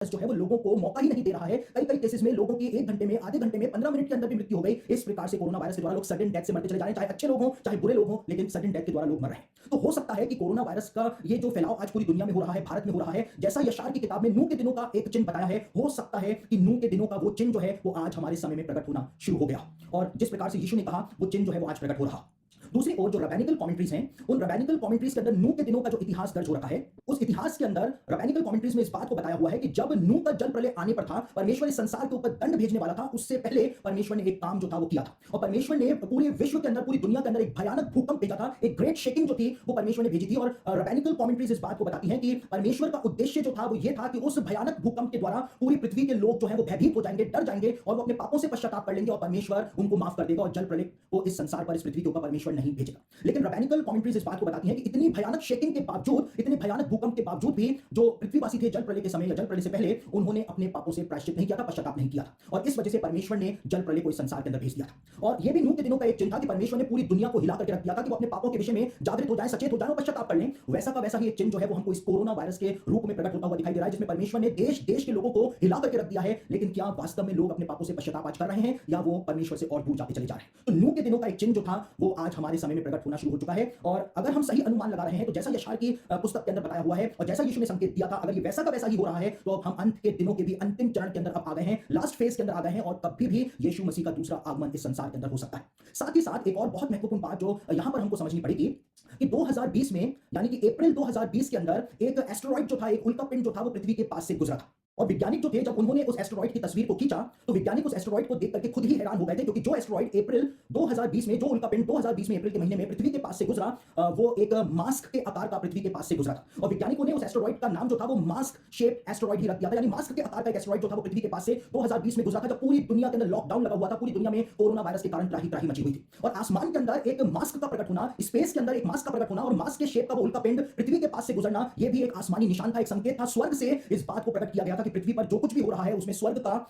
जो है वो लोगों को मौका ही नहीं दे रहा है। कई-कई केसेस में लोगों की 1 घंटे में, आधे घंटे में, 15 मिनट के अंदर भी मृत्यु हो गई। इस प्रकार से कोरोना वायरस के द्वारा लोग सडन डेथ से मरते चले जा रहे हैं, चाहे अच्छे लोग हों, चाहे बुरे लोग हों, लेकिन सडन डेथ के द्वारा लोग मर रहे हैं। तो हो सकता है कि कोरोना वायरस का ये जो फैलाव आज पूरी दुनिया में हो रहा है, भारत में हो रहा है, जैसा यशार की किताब में नूह के दिनों का एक चिन्ह बताया है, हो सकता है कि नूह के दिनों का वो चिन्ह जो है, वो आज हमारे समय में प्रकट होना शुरू हो गया। और जिस प्रकार से यीशु ने कहा, वो चिन्ह जो है वो आज प्रकट हो रहा। दूसरी ओर जो रैबिनिकल कमेंट्रीज हैं, उन रैबिनिकल कमेंट्रीज के अंदर नूह के दिनों का जो इतिहास दर्ज हो रखा है, उस इतिहास के अंदर रैबिनिकल कमेंट्रीज में इस बात को बताया हुआ है कि जब नूह का जल प्रलय आने पर था, परमेश्वर इस संसार के ऊपर दंड भेजने वाला था, उससे पहले परमेश्वर ने एक काम जो था वो किया था। और परमेश्वर ने पूरे विश्व के अंदर, पूरी दुनिया के अंदर एक भयानक भूकंप भेजा था, एक ग्रेट शेकिंग जो थी वो परमेश्वर ने भेजी थी। और रैबिनिकल कमेंट्रीज इस बात को बताती हैं कि परमेश्वर का उद्देश्य जो था वो ये था कि उस भयानक भूकंप के द्वारा पूरी पृथ्वी के लोग जो है वो भयभीत हो जाएंगे, डर जाएंगे और वो अपने पापों से पश्चाताप कर लेंगे और परमेश्वर उनको माफ कर देगा और जल प्रलय को इस संसार पर, इस पृथ्वी के ऊपर परमेश्वर नहीं भेजेगा। लेकिन रैबिनिकल कमेंट्रीज इस बात को बताती हैं कि इतनी भयानक शेकिंग के बावजूद, इतने भयानक भूकंप के बावजूद भी जो पृथ्वीवासी थे जल प्रलय के समय या जल प्रलय से पहले, उन्होंने अपने पापों से प्रायश्चित नहीं किया था, पश्चाताप नहीं किया था। और इस वजह से परमेश्वर ने जल प्रलय को इस संसार के अंदर भेज दिया था। और यह भी नूह के दिनों का एक चिन्ह था कि परमेश्वर ने पूरी दुनिया को हिला करके रख दिया था कि वो अपने पापों के विषय में जागृत हो जाए, सचेत हो जाए और पश्चाताप कर लें। वैसा का वैसा ही एक चिन्ह जो है वो हमको इस कोरोना वायरस के रूप में प्रकट होता हुआ दिखाई दे रहा है, जिसमें परमेश्वर ने देश देश के लोगों को हिला करके रख दिया है। लेकिन क्या वास्तव में लोग अपने पापों से पश्चाताप आज कर रहे हैं या वो परमेश्वर से और दूर जाते चले जा रहे हैं? तो नूह के दिनों का एक चिन्ह जो था वो आज हमारे समय में प्रकट होना शुरू हो चुका है। और अगर हम सही अनुमान लगा रहे हैं तो जैसा यशायाह की पुस्तक के अंदर बताया हुआ है और जैसा यीशु ने संकेत दिया था, अगर ये वैसा का वैसा ही हो रहा है तो अब हम अंत के दिनों के भी अंतिम चरण के अंदर अब आ गए हैं, लास्ट फेज के अंदर आ गए हैं और कभी भी यीशु मसीह का दूसरा आगमन इस संसार के अंदर हो सकता है। साथ ही साथ एक और बहुत महत्वपूर्ण बात जो यहां पर हमको समझनी पड़ेगी कि 2020 में, यानी कि अप्रैल 2020 के अंदर एक एस्टेरॉइड जो था, एक उल्कापिंड जो था वो पृथ्वी के पास से गुजरा था। और वैज्ञानिक जो थे, जब उन्होंने उस एस्टेरॉइड की तस्वीर को खींचा तो वैज्ञानिक उस एस्टेरॉइड को देख करके खुद ही हैरान हो गए थे, क्योंकि जो एस्टेरॉइड अप्रैल 2020 में, जो उल्कापिंड 2020 में अप्रैल के महीने में पृथ्वी के पास से गुजरा, वो एक मास्क के आकार का पृथ्वी के पास से गुजरा था। और वैज्ञानिकों ने उस एस्टेरॉइड का नाम जो था वो मास्क शेप एस्टेरॉइड ही रख दिया था, यानी मास्क के आकार का एक एस्टेरॉइड जो था वो पृथ्वी के पास से 2020 में गुजरा था, जब पूरी दुनिया के अंदर लॉकडाउन लगा हुआ था, पूरी दुनिया में कोरोना वायरस के कारण त्राही त्राही मची हुई थी। और आसमान के अंदर एक मास्क का प्रकट होना, स्पेस के अंदर एक मास्क का प्रकट होना और मास्क के शेप का वो उल्कापिंड पृथ्वी के पास से गुजरना, ये भी एक आसमानी निशान था, एक संकेत था। स्वर्ग से इस बात को प्रकट किया गया था कि पृथ्वी पर जो कुछ भी हो रहा है उसमें स्वर्ग का